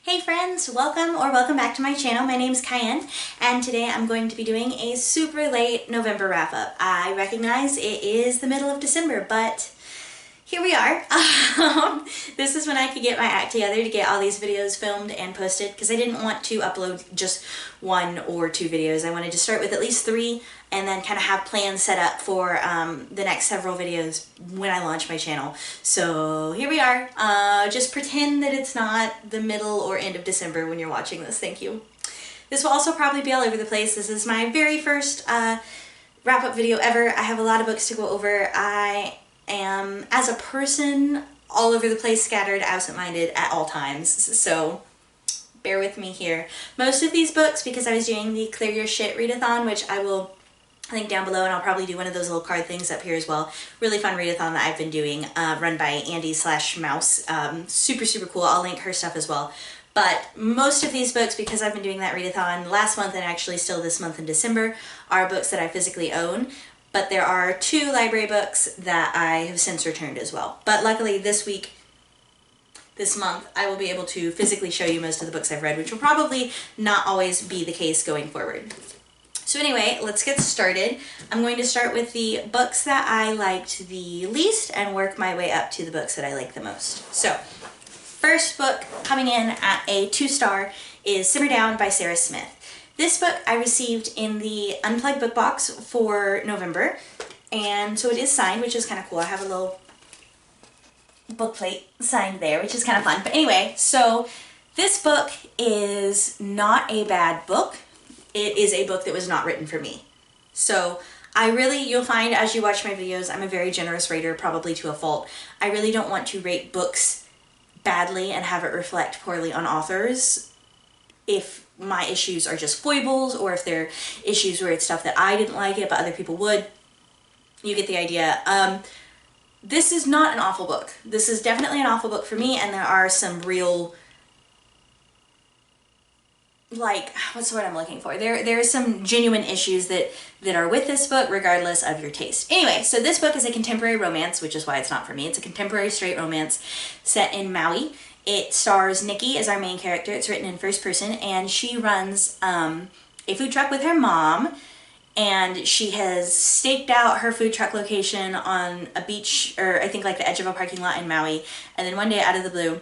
Hey friends, welcome back to my channel. My name's Cayenne, and today I'm going to be doing a super late November wrap-up. I recognize it is the middle of December, but here we are. This is when I could get my act together to get all these videos filmed and posted, because I didn't want to upload just one or two videos. I wanted to start with at least 3 and then kind of have plans set up for the next several videos when I launch my channel. So here we are. Just pretend that it's not the middle or end of December when you're watching this. Thank you. This will also probably be all over the place. This is my very first wrap-up video ever. I have a lot of books to go over. I am, as a person, all over the place, scattered, absent-minded at all times. So bear with me here. Most of these books, because I was doing the Clear Your Shit readathon, which I will link down below, and I'll probably do one of those little card things up here as well. Really fun readathon that I've been doing, run by Andy/Mouse. Super cool. I'll link her stuff as well. But most of these books, because I've been doing that readathon last month and actually still this month in December, are books that I physically own. But there are 2 library books that I have since returned as well. But luckily this month, I will be able to physically show you most of the books I've read, which will probably not always be the case going forward. So anyway, let's get started. I'm going to start with the books that I liked the least and work my way up to the books that I like the most. So, first book coming in at a 2-star is Simmer Down by Sarah Smith. This book I received in the Unplugged book box for November, and so it is signed, which is kind of cool. I have a little book plate signed there, which is kind of fun. But anyway, so this book is not a bad book. It is a book that was not written for me. So you'll find as you watch my videos, I'm a very generous rater, probably to a fault. I really don't want to rate books badly and have it reflect poorly on authors if my issues are just foibles, or if they're issues where it's stuff that I didn't like it but other people would. You get the idea. This is not an awful book. This is definitely an awful book for me, and there are some real, like, what's the word I'm looking for? There are some genuine issues that are with this book, regardless of your taste. Anyway, so this book is a contemporary romance, which is why it's not for me. It's a contemporary straight romance set in Maui. It stars Nikki as our main character. It's written in first person, and she runs a food truck with her mom, and she has staked out her food truck location on a beach, or I think like the edge of a parking lot in Maui. And then one day, out of the blue,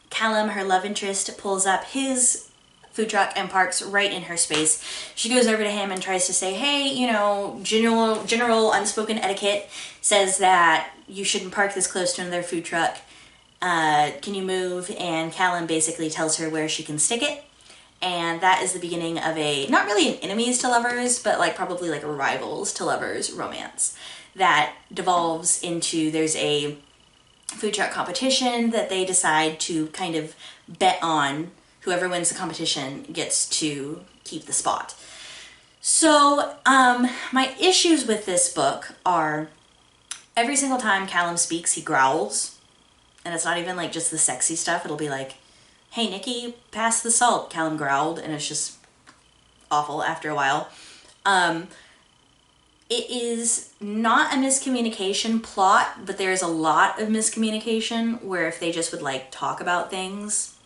Callum, her love interest, pulls up his food truck and parks right in her space. She goes over to him and tries to say, hey, you know, general unspoken etiquette says that you shouldn't park this close to another food truck. Can you move? And Callum basically tells her where she can stick it. And that is the beginning of a, not really an enemies to lovers, but like probably like a rivals to lovers romance that devolves into, there's a food truck competition that they decide to kind of bet on. Whoever wins the competition gets to keep the spot. So my issues with this book are, every single time Callum speaks, he growls. And it's not even like just the sexy stuff. It'll be like, hey, Nikki, pass the salt, Callum growled. And it's just awful after a while. It is not a miscommunication plot, but there's a lot of miscommunication where if they just would like talk about things,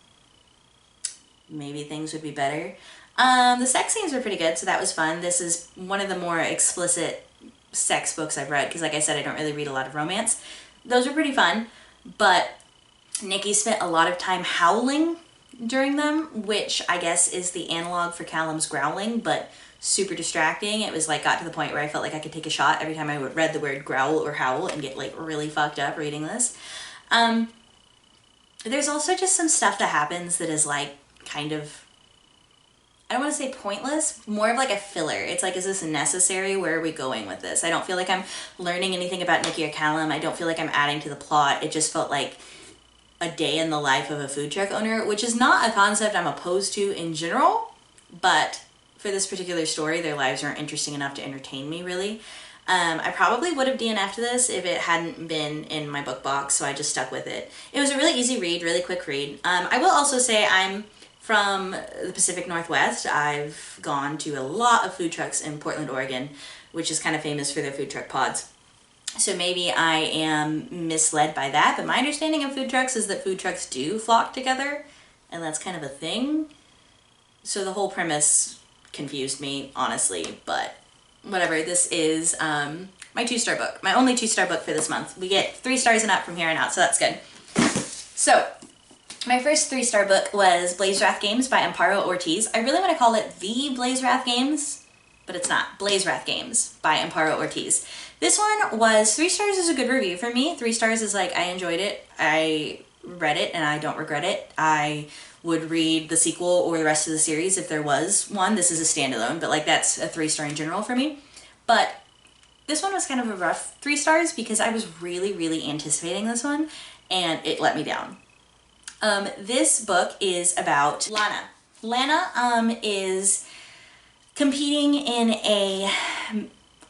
maybe things would be better. The sex scenes were pretty good, so that was fun. This is one of the more explicit sex books I've read, because like I said, I don't really read a lot of romance. Those were pretty fun. But Nikki spent a lot of time howling during them, which I guess is the analog for Callum's growling, but super distracting. It was like, got to the point where I felt like I could take a shot every time I read the word growl or howl and get like really fucked up reading this. There's also just some stuff that happens that is like kind of, I don't want to say pointless, more of like a filler. It's like, is this necessary? Where are we going with this? I don't feel like I'm learning anything about Nikki or Callum. I don't feel like I'm adding to the plot. It just felt like a day in the life of a food truck owner, which is not a concept I'm opposed to in general, but for this particular story, their lives aren't interesting enough to entertain me, really. I probably would have DNF'd this if it hadn't been in my book box, so I just stuck with it. It was a really easy read, really quick read. I will also say I'm from the Pacific Northwest. I've gone to a lot of food trucks in Portland, Oregon, which is kind of famous for their food truck pods. So maybe I am misled by that, but my understanding of food trucks is that food trucks do flock together and that's kind of a thing. So the whole premise confused me, honestly, but whatever. This is my 2-star book, my only 2-star book for this month. We get 3 stars and up from here on out, so that's good. So my first 3-star book was Blaze Wrath Games by Amparo Ortiz. I really want to call it The Blaze Wrath Games, but it's not. Blaze Wrath Games by Amparo Ortiz. This one was 3 stars is a good review for me. 3 stars is like, I enjoyed it, I read it, and I don't regret it. I would read the sequel or the rest of the series if there was one. This is a standalone, but like that's a 3-star in general for me. But this one was kind of a rough 3 stars because I was really, really anticipating this one, and it let me down. This book is about Lana. Lana is competing in a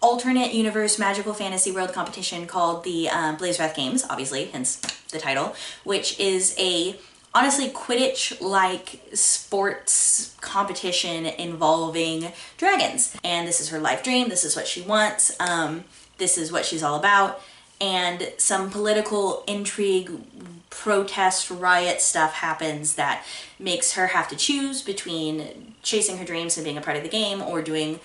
alternate universe magical fantasy world competition called the Blaze Wrath Games, obviously, hence the title, which is a honestly Quidditch-like sports competition involving dragons. And this is her life dream. This is what she wants. This is what she's all about. And some political intrigue, protest, riot stuff happens that makes her have to choose between chasing her dreams and being a part of the game or doing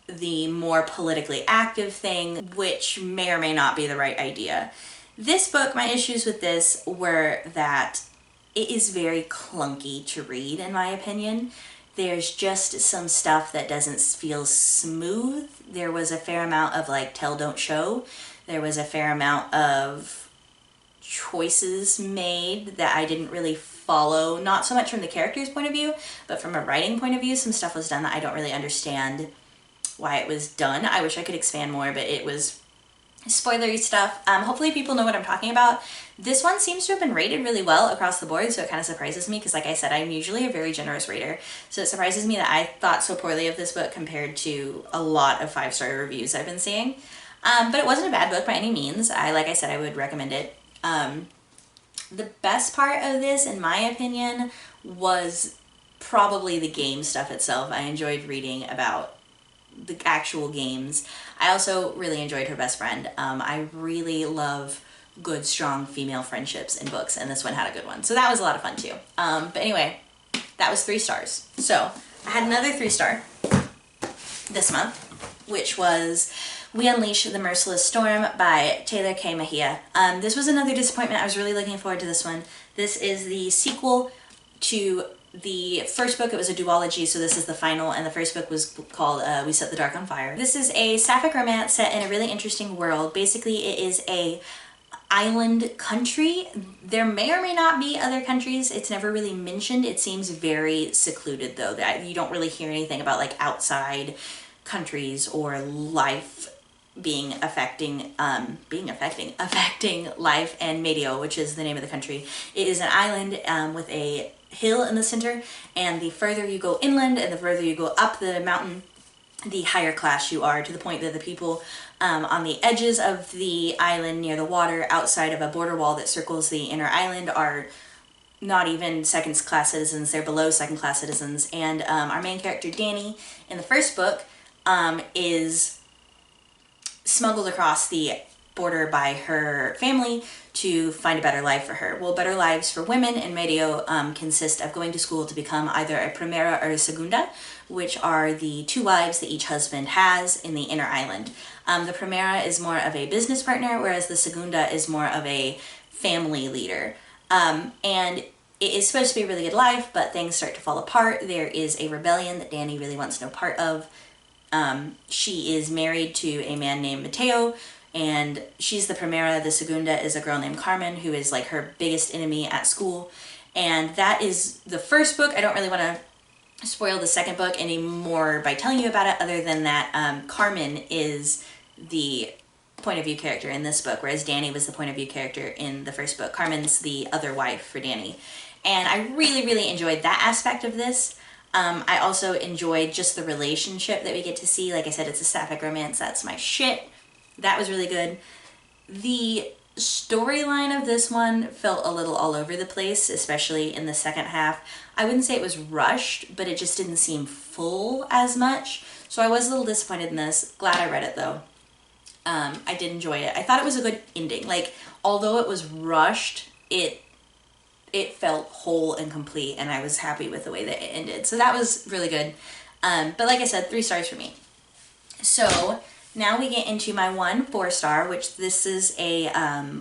the more politically active thing, which may or may not be the right idea. This book, my issues with this were that it is very clunky to read, in my opinion. There's just some stuff that doesn't feel smooth. There was a fair amount of like tell, don't show. There was a fair amount of choices made that I didn't really follow, not so much from the character's point of view, but from a writing point of view. Some stuff was done that I don't really understand why it was done. I wish I could expand more, but it was spoilery stuff. Hopefully people know what I'm talking about. This one seems to have been rated really well across the board, so it kind of surprises me because, like I said, I'm usually a very generous rater. So it surprises me that I thought so poorly of this book compared to a lot of 5-star reviews I've been seeing. But it wasn't a bad book by any means. Like I said, I would recommend it. The best part of this, in my opinion, was probably the game stuff itself. I enjoyed reading about the actual games. I also really enjoyed her best friend. I really love good, strong female friendships in books, and this one had a good one. So that was a lot of fun too. But anyway, that was 3 stars. So I had another 3-star this month, which was We Unleash the Merciless Storm by Taylor K. Mejia. This was another disappointment. I was really looking forward to this one. This is the sequel to the first book. It was a duology, so this is the final, and the first book was called We Set the Dark on Fire. This is a sapphic romance set in a really interesting world. Basically, it is a island country. There may or may not be other countries. It's never really mentioned. It seems very secluded, though, that you don't really hear anything about like outside countries or life affecting life. And Medio, which is the name of the country, it is an island with a hill in the center, and the further you go inland and the further you go up the mountain, the higher class you are, to the point that the people on the edges of the island near the water outside of a border wall that circles the inner island are not even second-class citizens. They're below second-class citizens. And our main character, Danny, in the first book, is smuggled across the border by her family to find a better life for her. Well, better lives for women in Medio consist of going to school to become either a primera or a segunda, which are the 2 wives that each husband has in the inner island. The primera is more of a business partner, whereas the segunda is more of a family leader. And it is supposed to be a really good life, but things start to fall apart. There is a rebellion that Danny really wants no part of. She is married to a man named Mateo, and she's the primera. The segunda is a girl named Carmen, who is like her biggest enemy at school. And that is the first book. I don't really want to spoil the second book anymore by telling you about it, other than that Carmen is the point of view character in this book, whereas Danny was the point of view character in the first book. Carmen's the other wife for Danny. And I really, really enjoyed that aspect of this. I also enjoyed just the relationship that we get to see. Like I said, it's a sapphic romance. That's my shit. That was really good. The storyline of this one felt a little all over the place, especially in the second half. I wouldn't say it was rushed, but it just didn't seem full as much. So I was a little disappointed in this. Glad I read it though. I did enjoy it. I thought it was a good ending. Like, although it was rushed, it it felt whole and complete, and I was happy with the way that it ended. So that was really good. But like I said, 3 stars for me. So now we get into my 1 4-star, which this is a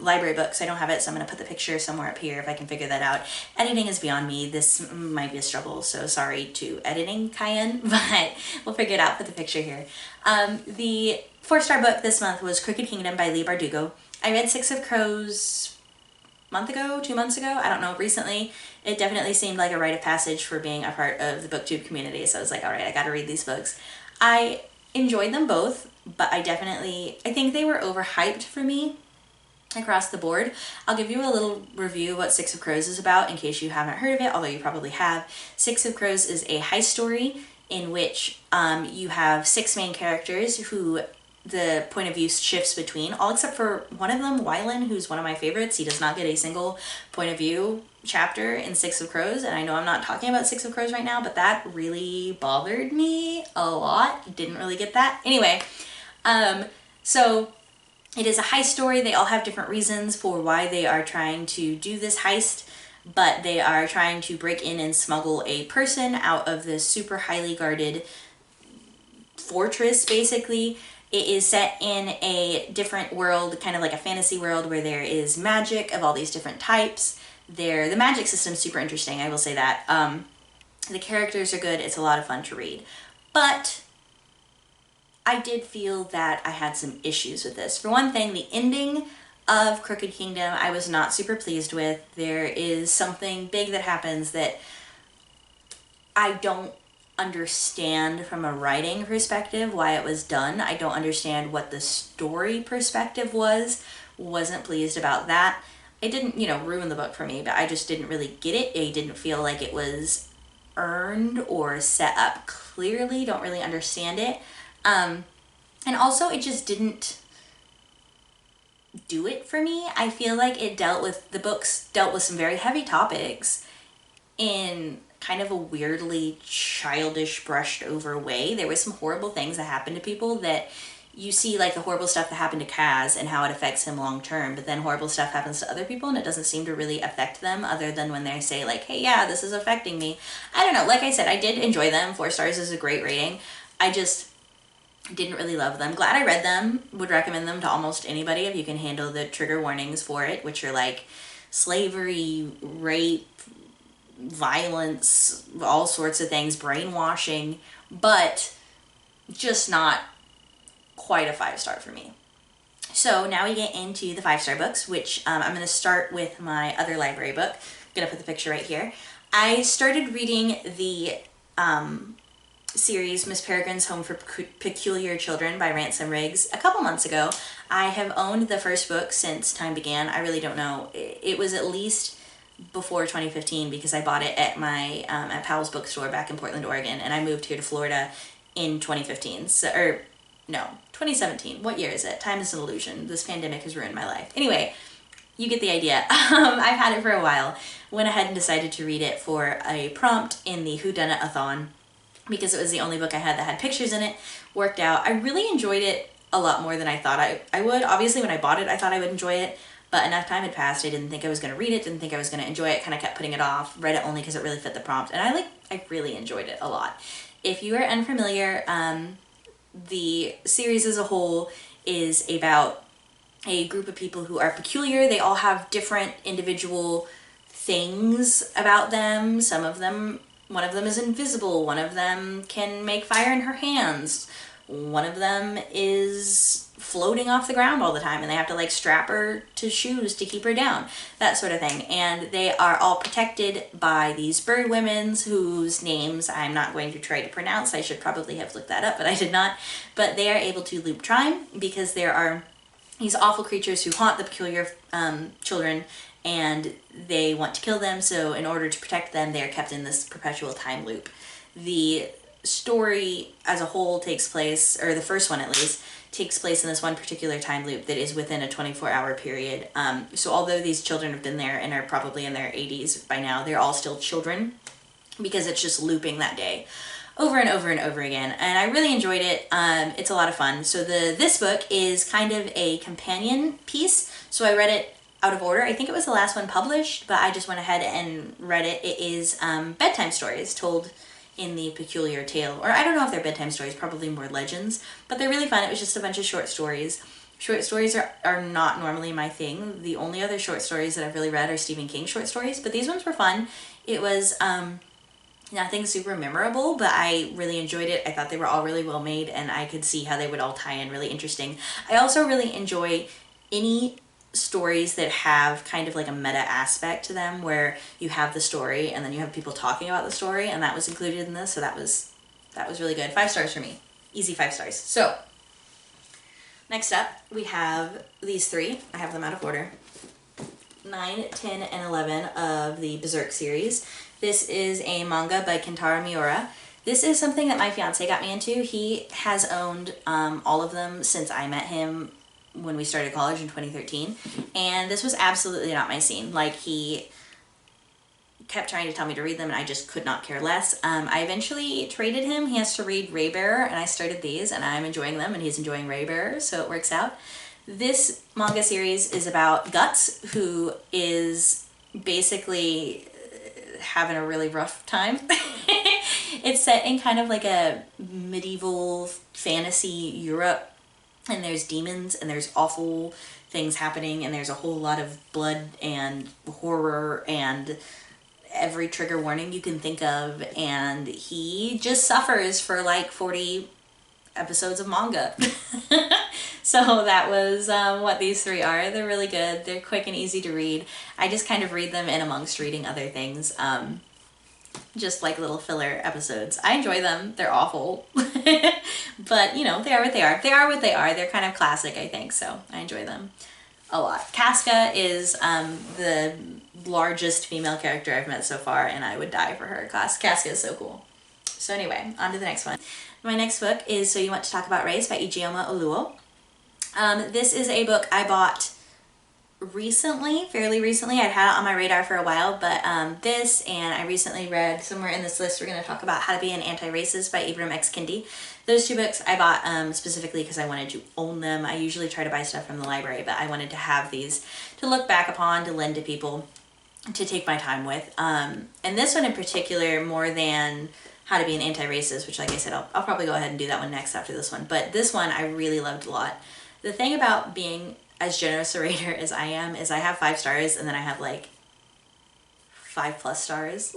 library book, so I don't have it, so I'm going to put the picture somewhere up here if I can figure that out. Editing is beyond me. This might be a struggle, so sorry to editing, Cayenne, but we'll figure it out. Put the picture here. The 4-star book this month was Crooked Kingdom by Leigh Bardugo. I read Six of Crows month ago, 2 months ago, I don't know, recently. It definitely seemed like a rite of passage for being a part of the booktube community, so I was like, all right, I gotta read these books. I enjoyed them both, but I think they were overhyped for me across the board. I'll give you a little review of what Six of Crows is about in case you haven't heard of it, although you probably have. Six of Crows is a heist story in which you have 6 main characters who the point of view shifts between, all except for one of them, Wylan, who's one of my favorites. He does not get a single point of view chapter in Six of Crows, and I know I'm not talking about Six of Crows right now, but that really bothered me a lot. Didn't really get that. Anyway, so it is a heist story. They all have different reasons for why they are trying to do this heist, but they are trying to break in and smuggle a person out of this super highly guarded fortress, basically. It is set in a different world, kind of like a fantasy world, where there is magic of all these different types. The magic system's super interesting, I will say that. The characters are good. It's a lot of fun to read. But I did feel that I had some issues with this. For one thing, the ending of Crooked Kingdom I was not super pleased with. There is something big that happens that I don't understand from a writing perspective why it was done. I don't understand what the story perspective was. Wasn't pleased about that. It didn't, ruin the book for me, but I just didn't really get it. I didn't feel like it was earned or set up clearly. Don't really understand it. And also it just didn't do it for me. I feel like the books dealt with some very heavy topics in kind of a weirdly childish, brushed over way. There was some horrible things that happened to people that you see, like the horrible stuff that happened to Kaz and how it affects him long term, but then horrible stuff happens to other people and it doesn't seem to really affect them other than when they say like, hey, yeah, this is affecting me. I don't know. Like I said, I did enjoy them. 4 stars is a great rating. I just didn't really love them. Glad I read them. Would recommend them to almost anybody if you can handle the trigger warnings for it, which are like slavery, rape, violence, all sorts of things, brainwashing, but just not quite a 5-star for me. So now we get into the 5-star books, which I'm going to start with my other library book. I'm going to put the picture right here. I started reading the series Miss Peregrine's Home for Peculiar Children by Ransom Riggs a couple months ago. I have owned the first book since time began. I really don't know. It was at least before 2015 because I bought it at my at Powell's bookstore back in Portland, Oregon, and I moved here to Florida in 2015. 2017. What year is it? Time is an illusion. This pandemic has ruined my life. Anyway, you get the idea. I've had it for a while. Went ahead and decided to read it for a prompt in the Whodunit-a-thon because it was the only book I had that had pictures in it. Worked out. I really enjoyed it a lot more than I thought I would. Obviously, when I bought it, I thought I would enjoy it. But enough time had passed, I didn't think I was going to read it, didn't think I was going to enjoy it, kind of kept putting it off, read it only because it really fit the prompt, and I really enjoyed it a lot. If you are unfamiliar, the series as a whole is about a group of people who are peculiar. They all have different individual things about them. One of them is invisible, one of them can make fire in her hands, one of them is floating off the ground all the time and they have to like strap her to shoes to keep her down, that sort of thing. And they are all protected by these bird women whose names I'm not going to try to pronounce. I should probably have looked that up, but I did not. But they are able to loop time because there are these awful creatures who haunt the peculiar children and they want to kill them. So in order to protect them, they are kept in this perpetual time loop. The story as a whole takes place, or the first one at least, takes place in this one particular time loop that is within a 24-hour period. So although these children have been there and are probably in their 80s by now, they're all still children because it's just looping that day over and over and over again. And I really enjoyed it. It's a lot of fun. So this book is kind of a companion piece. So I read it out of order. I think it was the last one published, but I just went ahead and read it. It is bedtime stories told in the peculiar tale, or I don't know if they're bedtime stories, probably more legends, but they're really fun. It was just a bunch of short stories. Short stories are not normally my thing. The only other short stories that I've really read are Stephen King short stories, but these ones were fun. It was nothing super memorable, but I really enjoyed it. I thought they were all really well made, and I could see how they would all tie in really interesting. I also really enjoy any stories that have kind of like a meta aspect to them, where you have the story and then you have people talking about the story, and that was included in this, so that was really good. 5 stars for me. Easy 5 stars. So next up we have these 3. I have them out of order. 9, 10, and 11 of the Berserk series. This is a manga by Kentaro Miura. This is something that my fiance got me into. He has owned all of them since I met him when we started college in 2013, and this was absolutely not my scene. Like, he kept trying to tell me to read them, and I just could not care less. I eventually traded him. He has to read Raybearer, and I started these, and I'm enjoying them, and he's enjoying Raybearer, so it works out. This manga series is about Guts, who is basically having a really rough time. It's set in kind of like a medieval fantasy Europe, and there's demons and there's awful things happening, and there's a whole lot of blood and horror and every trigger warning you can think of, and he just suffers for like 40 episodes of manga. So that was what these 3 are. They're really good. They're quick and easy to read. I just kind of read them in amongst reading other things. Just like little filler episodes. I enjoy them. They're awful. But, you know, they are what they are. They are what they are. They're kind of classic, I think, so I enjoy them a lot. Casca is the largest female character I've met so far, and I would die for her. Casca is so cool. So anyway, on to the next one. My next book is So You Want to Talk About Race by Ijeoma Oluo. This is a book I bought recently, fairly recently. I'd had it on my radar for a while, but this, and I recently read, somewhere in this list, we're going to talk about How to Be an Anti-Racist by Ibram X. Kendi. Those 2 books I bought specifically because I wanted to own them. I usually try to buy stuff from the library, but I wanted to have these to look back upon, to lend to people, to take my time with. And this one in particular, more than How to Be an Anti-Racist, which, like I said, I'll probably go ahead and do that one next after this one. But this one I really loved a lot. The thing about being as generous a rater as I am is I have 5 stars, and then I have like 5+ stars,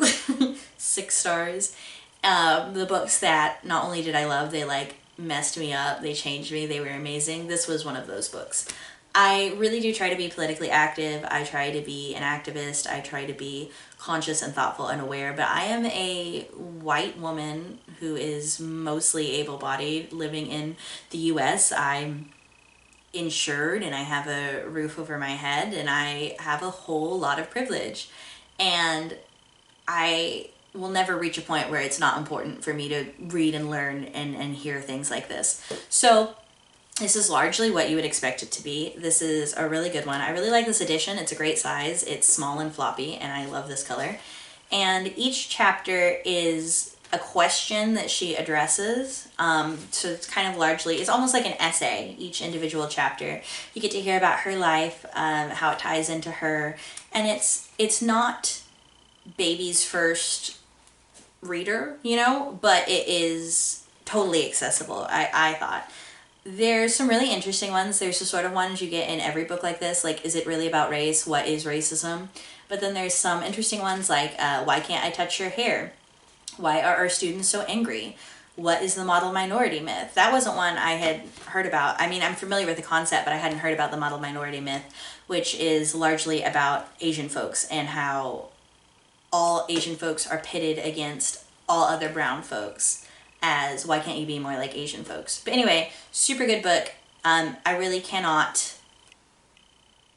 6 stars. The books that not only did I love, they like messed me up, they changed me, they were amazing. This was one of those books. I really do try to be politically active. I try to be an activist. I try to be conscious and thoughtful and aware, but I am a white woman who is mostly able-bodied living in the US. I'm insured, and I have a roof over my head, and I have a whole lot of privilege, and I will never reach a point where it's not important for me to read and learn and hear things like this. So this is largely what you would expect it to be. This is a really good one. I really like this edition. It's a great size. It's small and floppy, and I love this color. And each chapter is a question that she addresses. So it's kind of largely, it's almost like an essay, each individual chapter. You get to hear about her life, how it ties into her. And it's not baby's first reader, you know, but it is totally accessible, I thought. There's some really interesting ones. There's the sort of ones you get in every book like this, like, is it really about race? What is racism? But then there's some interesting ones like, why can't I touch your hair? Why are our students so angry? What is the model minority myth? That wasn't one I had heard about. I mean, I'm familiar with the concept, but I hadn't heard about the model minority myth, which is largely about Asian folks and how all Asian folks are pitted against all other brown folks, as why can't you be more like Asian folks? But anyway, super good book. I really cannot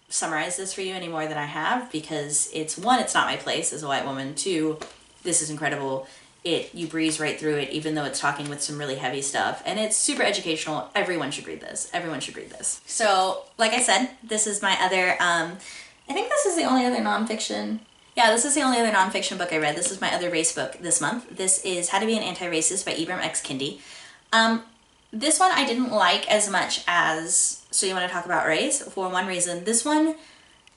summarize this for you any more than I have, because it's, 1, it's not my place as a white woman. 2, this is incredible. You breeze right through it, even though it's talking with some really heavy stuff, and it's super educational. Everyone should read this. Everyone should read this. So, like I said, this is my other, I think this is the only other nonfiction. Yeah, this is the only other nonfiction book I read. This is my other race book this month. This is How to Be an Anti-Racist by Ibram X. Kendi. This one I didn't like as much as So You Want to Talk About Race, for one reason. This one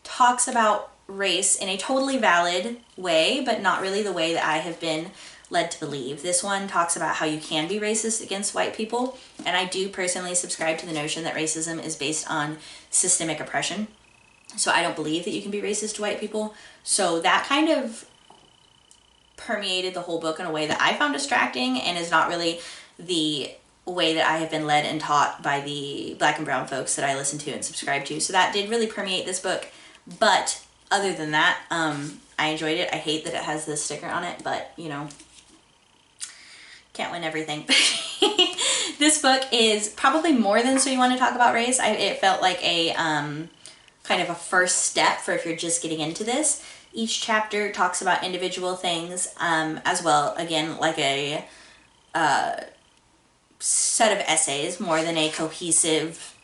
talks about race in a totally valid way, but not really the way that I have been led to believe. This one talks about how you can be racist against white people, and I do personally subscribe to the notion that racism is based on systemic oppression. So I don't believe that you can be racist to white people. So that kind of permeated the whole book in a way that I found distracting and is not really the way that I have been led and taught by the Black and brown folks that I listen to and subscribe to. So that did really permeate this book. But other than that, I enjoyed it. I hate that it has this sticker on it, but you know, can't win everything. This book is probably more than So You Want to Talk About Race. It felt like a kind of a first step for if you're just getting into this. Each chapter talks about individual things as well, again, like a set of essays more than a cohesive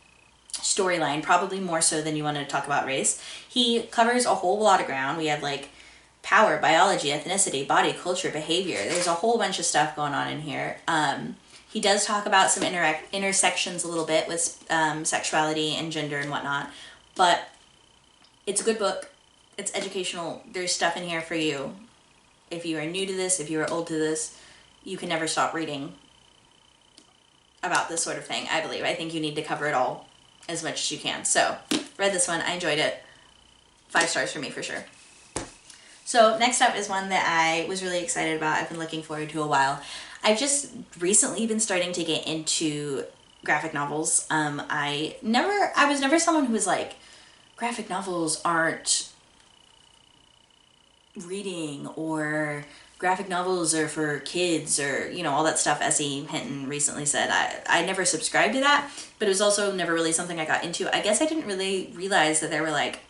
storyline, probably more so than You Want to Talk About Race. He covers a whole lot of ground. We have like power, biology, ethnicity, body, culture, behavior. There's a whole bunch of stuff going on in here. He does talk about some intersections a little bit with sexuality and gender and whatnot, but it's a good book. It's educational. There's stuff in here for you. If you are new to this, if you are old to this, you can never stop reading about this sort of thing, I believe. I think you need to cover it all as much as you can. So, read this one. I enjoyed it. 5 stars for me for sure. So, next up is one that I was really excited about. I've been looking forward to a while. I've just recently been starting to get into graphic novels. I was never someone who was like, graphic novels aren't reading, or graphic novels are for kids, or, you know, all that stuff S.E. Hinton recently said. I never subscribed to that, but it was also never really something I got into. I guess I didn't really realize that there were like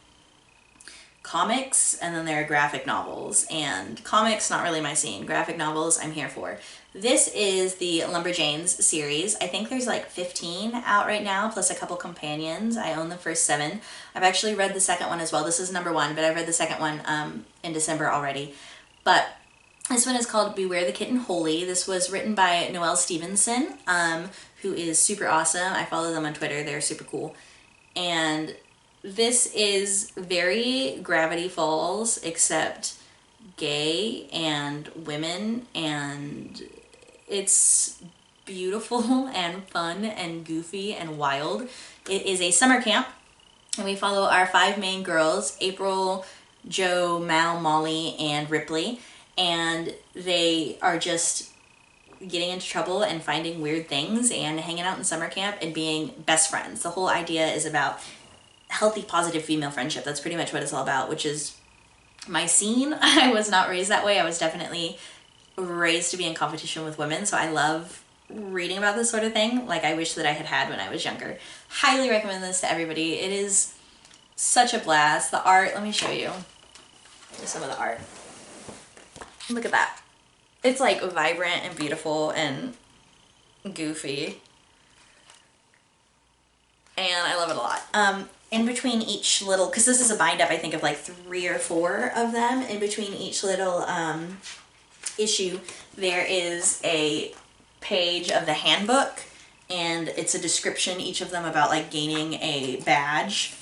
comics and then there are graphic novels, and comics, not really my scene. Graphic novels, I'm here for. This is the Lumberjanes series. I think there's like 15 out right now, plus a couple companions. I own the first 7. I've actually read the second one as well. This is number 1, but I read the second one in December already. But this one is called Beware the Kitten Holy. This was written by Noelle Stevenson, who is super awesome. I follow them on Twitter. They're super cool. And this is very Gravity Falls, except gay and women, and it's beautiful and fun and goofy and wild. It is a summer camp, and we follow our 5 main girls, April, Jo, Mal, Molly, and Ripley, and they are just getting into trouble and finding weird things and hanging out in summer camp and being best friends. The whole idea is about healthy, positive female friendship. That's pretty much what it's all about, which is my scene. I was not raised that way. I was definitely raised to be in competition with women, so I love reading about this sort of thing. Like, I wish that I had when I was younger. Highly recommend this to everybody. It is such a blast. The art, let me show you some of the art. Look at that. It's like vibrant and beautiful and goofy, and I love it a lot. In between each little, because this is a bind up, I think of like 3 or 4 of them, in between each little issue there is a page of the handbook, and it's a description, each of them, about like gaining a badge.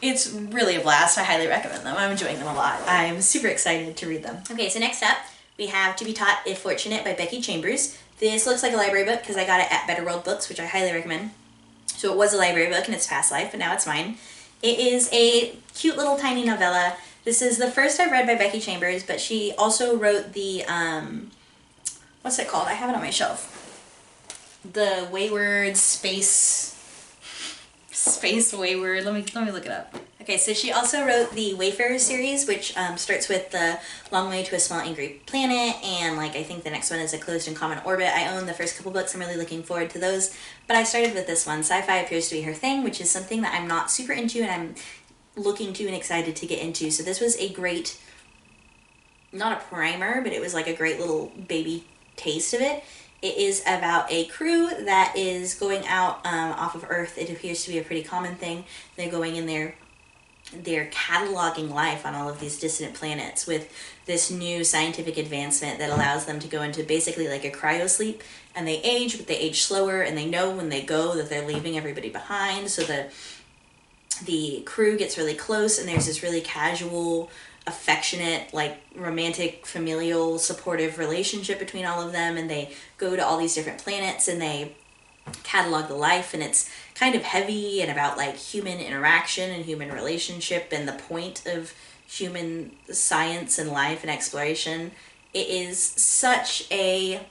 It's really a blast. I highly recommend them. I'm enjoying them a lot. I'm super excited to read them. Okay, so next up we have To Be Taught If Fortunate by Becky Chambers. This looks like a library book because I got it at Better World Books, which I highly recommend. So it was a library book in its past life, but now it's mine. It is a cute little tiny novella. This is the first I've read by Becky Chambers, but she also wrote the, what's it called? I have it on my shelf. The Wayward Space Wayward. Let me look it up. Okay, so she also wrote the Wayfarer series, which starts with The Long Way to a Small Angry Planet, and like I think the next one is A Closed and Common Orbit. I own the first couple books. I'm really looking forward to those, but I started with this one. Sci-fi appears to be her thing, which is something that I'm not super into and I'm looking to and excited to get into. So this was a great, not a primer, but it was like a great little baby taste of it. It is about a crew that is going out off of Earth. It appears to be a pretty common thing. They're going in there. They're cataloging life on all of these distant planets with this new scientific advancement that allows them to go into basically like a cryosleep, and they age, but they age slower, and they know when they go that they're leaving everybody behind. So the crew gets really close, and there's this really casual, affectionate, like romantic, familial, supportive relationship between all of them, and they go to all these different planets and they catalog the life, and it's kind of heavy and about like human interaction and human relationship and the point of human science and life and exploration. It is such a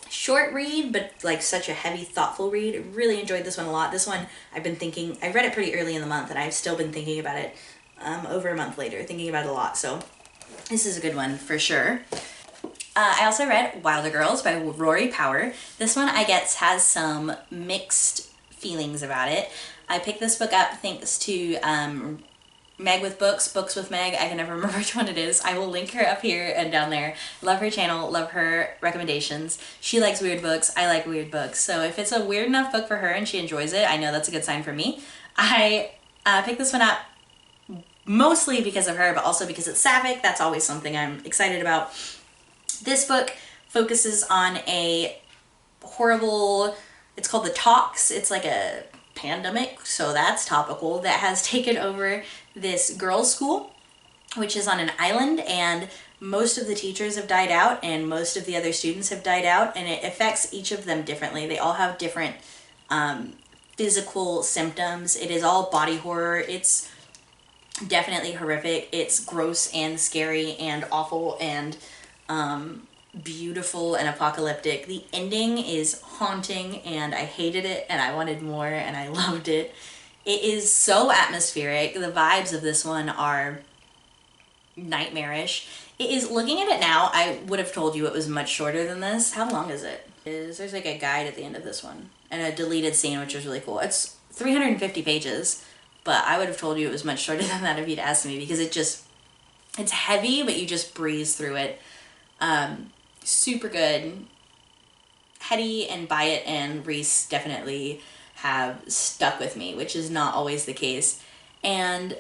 short read, but like such a heavy, thoughtful read. Really enjoyed this one a lot. This one I read it pretty early in the month, and I've still been thinking about it over a month later, thinking about it a lot. So this is a good one for sure. I also read Wilder Girls by Rory Power. This one, I guess, has some mixed feelings about it. I picked this book up thanks to Meg with Books with Meg. I can never remember which one it is. I will link her up here and down there. Love her channel, love her recommendations. She likes weird books, I like weird books. So if it's a weird enough book for her and she enjoys it, I know that's a good sign for me. I picked this one up mostly because of her, but also because it's sapphic. That's always something I'm excited about. This book focuses on a horrible, it's called the Tox. It's like a pandemic, so that's topical, that has taken over this girls' school, which is on an island, and most of the teachers have died out and most of the other students have died out, and it affects each of them differently. They all have different physical symptoms. It is all body horror. It's definitely horrific. It's gross and scary and awful and beautiful and apocalyptic. The ending is haunting, and I hated it, and I wanted more, and I loved it. It is so atmospheric. The vibes of this one are nightmarish. It is, looking at it now, I would have told you it was much shorter than this. How long is it? There's like a guide at the end of this one and a deleted scene, which is really cool. It's 350 pages, but I would have told you it was much shorter than that if you'd asked me, because it's heavy, but you just breeze through it. Super good. Hetty and Byatt and Reese definitely have stuck with me, which is not always the case. And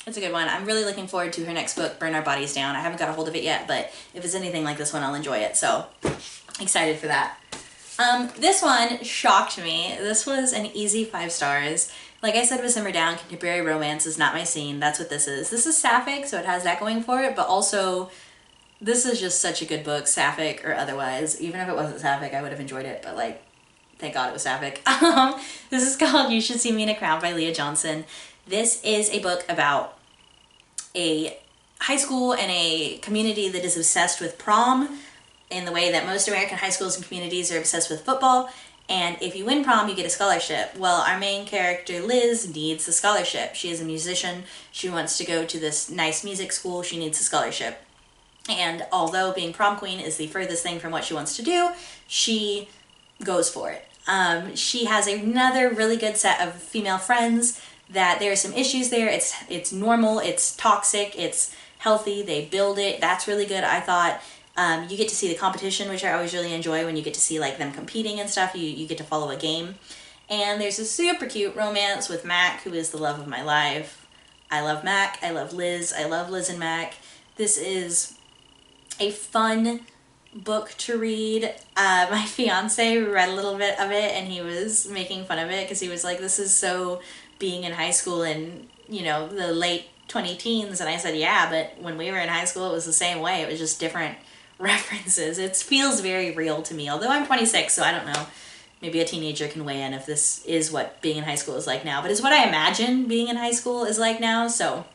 it's a good one. I'm really looking forward to her next book, Burn Our Bodies Down. I haven't got a hold of it yet, but if it's anything like this one, I'll enjoy it. So excited for that. This one shocked me. This was an easy 5 stars. Like I said with Simmer Down, contemporary romance is not my scene. That's what this is. This is sapphic, so it has that going for it, but also this is just such a good book, sapphic or otherwise. Even if it wasn't sapphic, I would have enjoyed it, but like, thank God it was sapphic. This is called You Should See Me in a Crown by Leah Johnson. This is a book about a high school and a community that is obsessed with prom in the way that most American high schools and communities are obsessed with football. And if you win prom, you get a scholarship. Well, our main character, Liz, needs the scholarship. She is a musician. She wants to go to this nice music school. She needs a scholarship. And although being prom queen is the furthest thing from what she wants to do, she goes for it. She has another really good set of female friends that there are some issues there. It's normal, it's toxic, it's healthy, they build it. That's really good, I thought. You get to see the competition, which I always really enjoy when you get to see like them competing and stuff. You get to follow a game. And there's a super cute romance with Mac, who is the love of my life. I love Mac, I love Liz, I love Liz and Mac. This is a fun book to read. My fiance read a little bit of it and he was making fun of it because he was like, this is so being in high school in, you know, the late 20-teens. And I said, yeah, but when we were in high school, it was the same way. It was just different references. It feels very real to me, although I'm 26, so I don't know. Maybe a teenager can weigh in if this is what being in high school is like now, but it's what I imagine being in high school is like now, so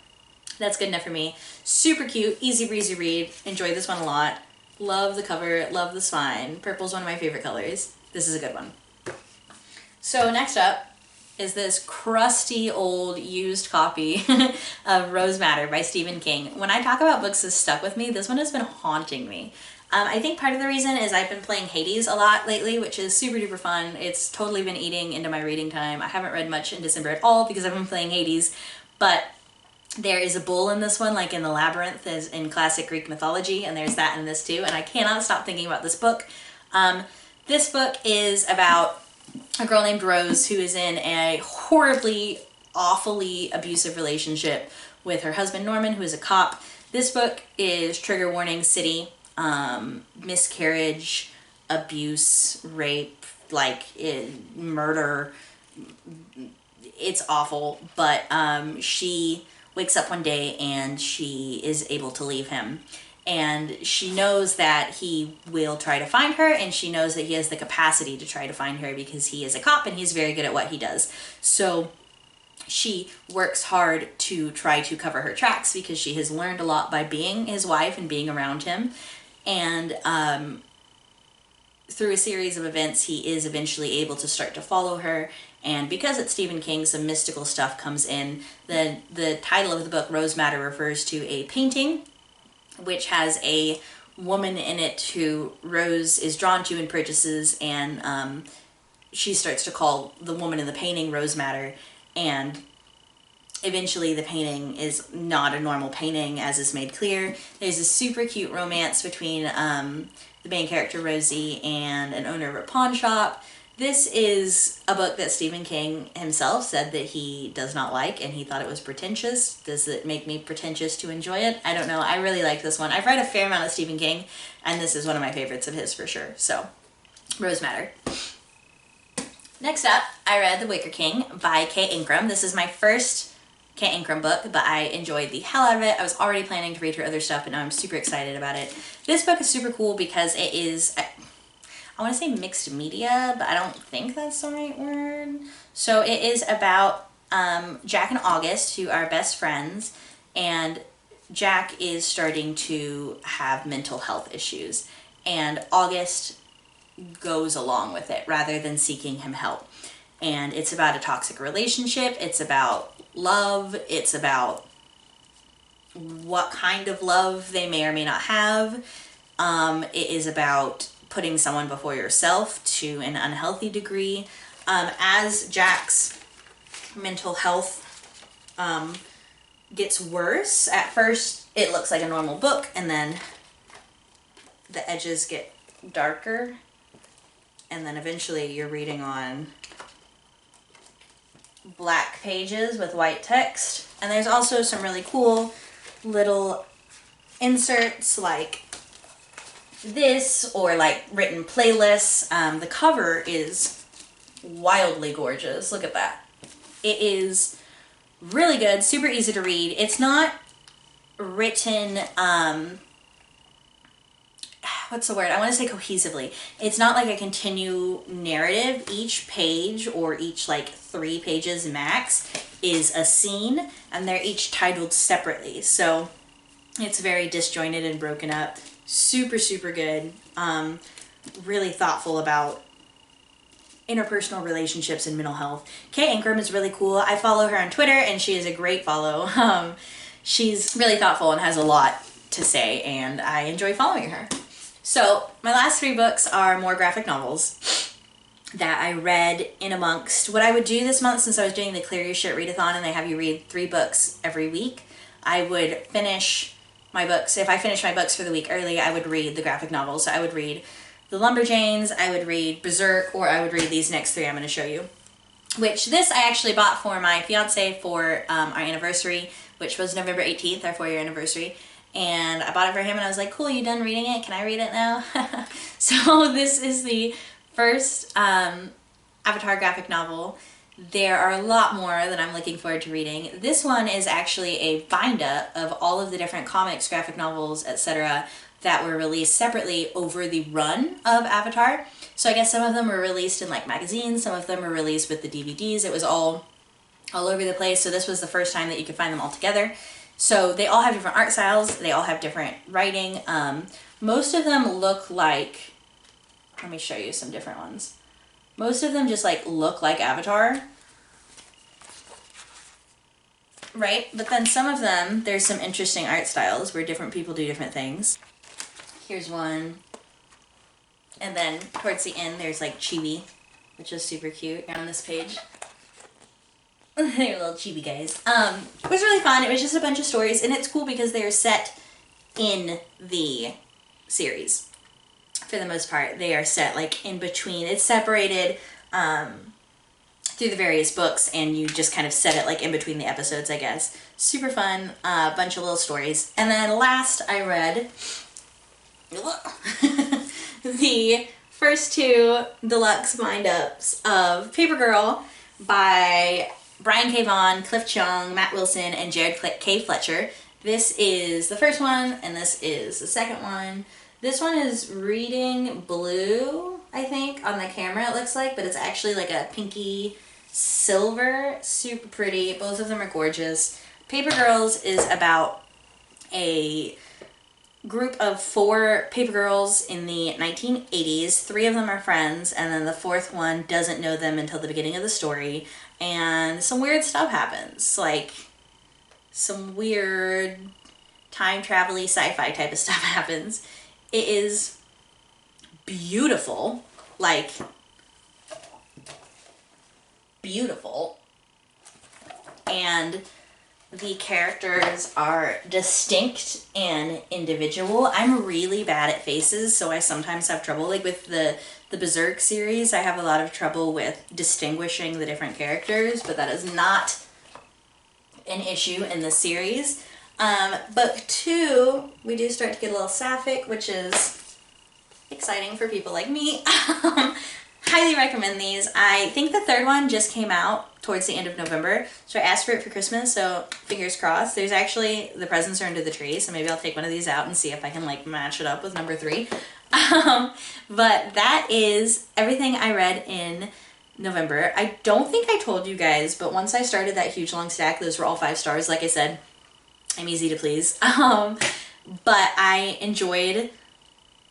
that's good enough for me. Super cute, easy breezy read. Enjoyed this one a lot. Love the cover, love the spine. Purple's one of my favorite colors. This is a good one. So next up is this crusty old used copy of Rose Madder by Stephen King. When I talk about books that stuck with me, this one has been haunting me. I think part of the reason is I've been playing Hades a lot lately, which is super duper fun. It's totally been eating into my reading time. I haven't read much in December at all because I've been playing Hades, but there is a bull in this one, like in the Labyrinth as in classic Greek mythology, and there's that in this too, and I cannot stop thinking about this book. This book is about a girl named Rose who is in a horribly, awfully abusive relationship with her husband Norman, who is a cop. This book is trigger warning city, miscarriage, abuse, rape, like murder. it's awful, but she wakes up one day and she is able to leave him. And she knows that he will try to find her, and she knows that he has the capacity to try to find her because he is a cop and he's very good at what he does. So she works hard to try to cover her tracks because she has learned a lot by being his wife and being around him. And through a series of events, he is eventually able to start to follow her. And because it's Stephen King, some mystical stuff comes in. The title of the book, Rose Matter, refers to a painting which has a woman in it who Rose is drawn to and purchases, and she starts to call the woman in the painting Rose Matter, and eventually the painting is not a normal painting, as is made clear. There's a super cute romance between the main character Rosie and an owner of a pawn shop. This is a book that Stephen King himself said that he does not like, and he thought it was pretentious. Does it make me pretentious to enjoy it? I don't know. I really like this one. I've read a fair amount of Stephen King, and this is one of my favorites of his for sure. So, Rose Matter. Next up, I read The Wicker King by Kate Ingram. This is my first Kate Ingram book, but I enjoyed the hell out of it. I was already planning to read her other stuff, and now I'm super excited about it. This book is super cool because it is, I want to say mixed media, but I don't think that's the right word. So it is about Jack and August, who are best friends, and Jack is starting to have mental health issues, and August goes along with it rather than seeking him help. And it's about a toxic relationship, it's about love, it's about what kind of love they may or may not have. It is about putting someone before yourself to an unhealthy degree. As Jack's mental health gets worse, at first it looks like a normal book, and then the edges get darker, and then eventually you're reading on black pages with white text. And there's also some really cool little inserts like this, or like written playlists. The cover is wildly gorgeous. Look at that. It is really good, super easy to read. It's not written, what's the word? I want to say cohesively. It's not like a continue narrative. Each page, or each like 3 pages max, is a scene, and they're each titled separately. So it's very disjointed and broken up. Super, super good. Really thoughtful about interpersonal relationships and mental health. Kate Ingram is really cool. I follow her on Twitter, and she is a great follow. She's really thoughtful and has a lot to say, and I enjoy following her. So my last 3 books are more graphic novels that I read in amongst what I would do this month, since I was doing the Clear Your Shit readathon, and they have you read 3 books every week. I would finish my books. If I finished my books for the week early, I would read the graphic novels. So I would read The Lumberjanes, I would read Berserk, or I would read these next 3 I'm going to show you. Which this I actually bought for my fiance for our anniversary, which was November 18th, our 4-year anniversary. And I bought it for him, and I was like, cool, you done reading it? Can I read it now? So this is the first Avatar graphic novel. There are a lot more that I'm looking forward to reading. This one is actually a bind-up of all of the different comics, graphic novels, etc. that were released separately over the run of Avatar. So I guess some of them were released in like magazines, some of them were released with the DVDs. It was all over the place. So this was the first time that you could find them all together. So they all have different art styles. They all have different writing. Most of them look like, let me show you some different ones. Most of them just like look like Avatar, right? But then some of them, there's some interesting art styles where different people do different things. Here's one. And then towards the end, there's like chibi, which is super cute on this page. They're little chibi guys. It was really fun. It was just a bunch of stories, and it's cool because they're set in the series. For the most part, they are set like in between. It's separated through the various books, and you just kind of set it like in between the episodes, I guess. Super fun, bunch of little stories. And then last I read the first 2 deluxe wind-ups of Paper Girl by Brian K. Vaughan, Cliff Chung, Matt Wilson, and Jared K. Fletcher. This is the first one, and this is the second one. This one is reading blue, I think, on the camera it looks like, but it's actually like a pinky silver. Super pretty. Both of them are gorgeous. Paper Girls is about a group of 4 paper girls in the 1980s. 3 of them are friends, and then the 4th one doesn't know them until the beginning of the story. And some weird stuff happens, like some weird time travel-y sci-fi type of stuff happens. It is beautiful, like beautiful, and the characters are distinct and individual. I'm really bad at faces, so I sometimes have trouble. Like with the Berserk series, I have a lot of trouble with distinguishing the different characters, but that is not an issue in this series. Book 2, we do start to get a little sapphic, which is exciting for people like me. Highly recommend these. I think the 3rd one just came out towards the end of November, so I asked for it for Christmas, so fingers crossed. There's actually, the presents are under the tree, so maybe I'll take one of these out and see if I can like match it up with number 3. But that is everything I read in November. I don't think I told you guys, but once I started that huge long stack, those were all 5 stars. Like I said, I'm easy to please. But I enjoyed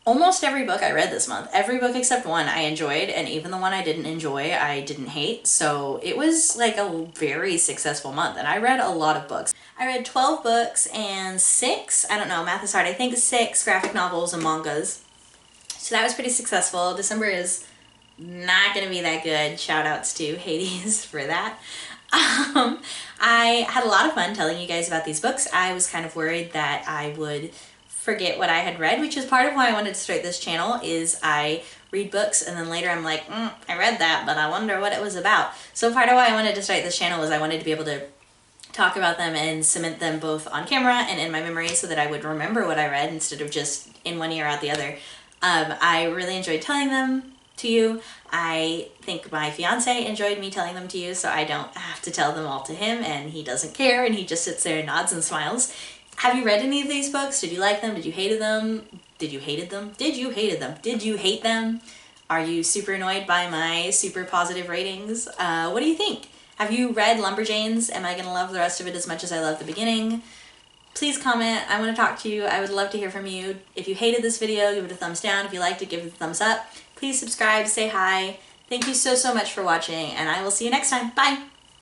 almost every book I read this month. Every book except one I enjoyed, and even the one I didn't enjoy, I didn't hate. So it was like a very successful month, and I read a lot of books. I read 12 books and 6, I don't know, math is hard, I think 6 graphic novels and mangas. So that was pretty successful. December is not gonna be that good. Shout outs to Hades for that. I had a lot of fun telling you guys about these books. I was kind of worried that I would forget what I had read, which is part of why I wanted to start this channel. Is I read books and then later I'm like, I read that, but I wonder what it was about. So part of why I wanted to start this channel was I wanted to be able to talk about them and cement them both on camera and in my memory so that I would remember what I read instead of just in one ear out the other. I really enjoyed telling them to you. I think my fiance enjoyed me telling them to you, so I don't have to tell them all to him, and he doesn't care, and he just sits there and nods and smiles. Have you read any of these books? Did you like them? Did you hate them? Did you hated them? Did you hated them? Did you hate them? Are you super annoyed by my super positive ratings? What do you think? Have you read Lumberjanes? Am I going to love the rest of it as much as I loved the beginning? Please comment. I want to talk to you. I would love to hear from you. If you hated this video, give it a thumbs down. If you liked it, give it a thumbs up. Please subscribe, say hi. Thank you so much for watching, and I will see you next time. Bye!